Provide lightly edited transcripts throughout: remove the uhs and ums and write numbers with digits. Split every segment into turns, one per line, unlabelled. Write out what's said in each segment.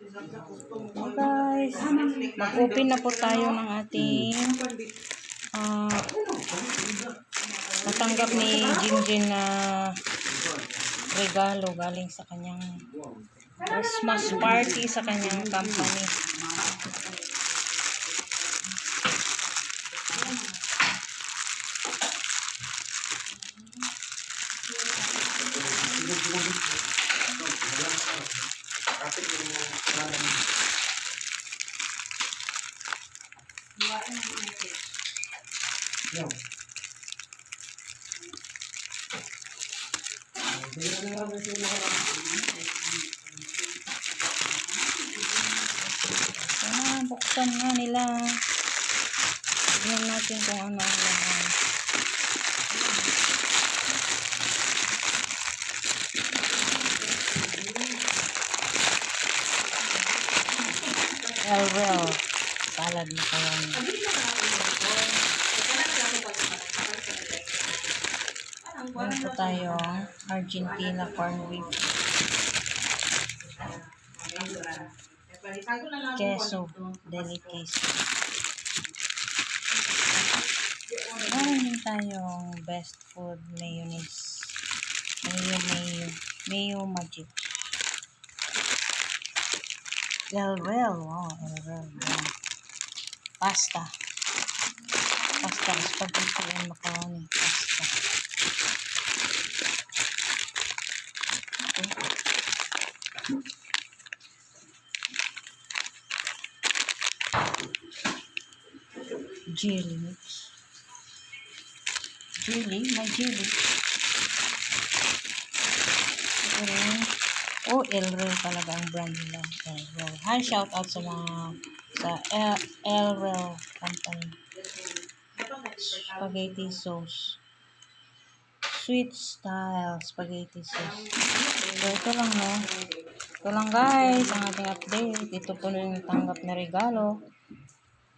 Okay guys, mag-open na po tayo ng ating natanggap ni Jinjin na regalo galing sa kanyang Christmas party sa kanyang company. Buksan nga nila. Tignan natin kung ano ang laman. Elrel salad macaroni. Meron po tayong Argentina corn beef, queso deli queso. Meron din tayong best food mayonnaise, mayo magic. Elrel, wow, Elrel. Pasta spaghetti and macaroni pasta. Jelly mix. May jelly. Elrel talaga ang brand nila. Elrel. Hi, shout out sa mga Elrel company. Spaghetti sauce. Sweet style spaghetti sauce. So, ito lang, no? Ito lang, guys, ang ating update. Ito po na yung tanggap na regalo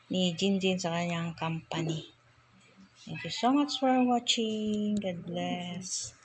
ni Jinjin sa kanyang company. Thank you so much for watching. God bless.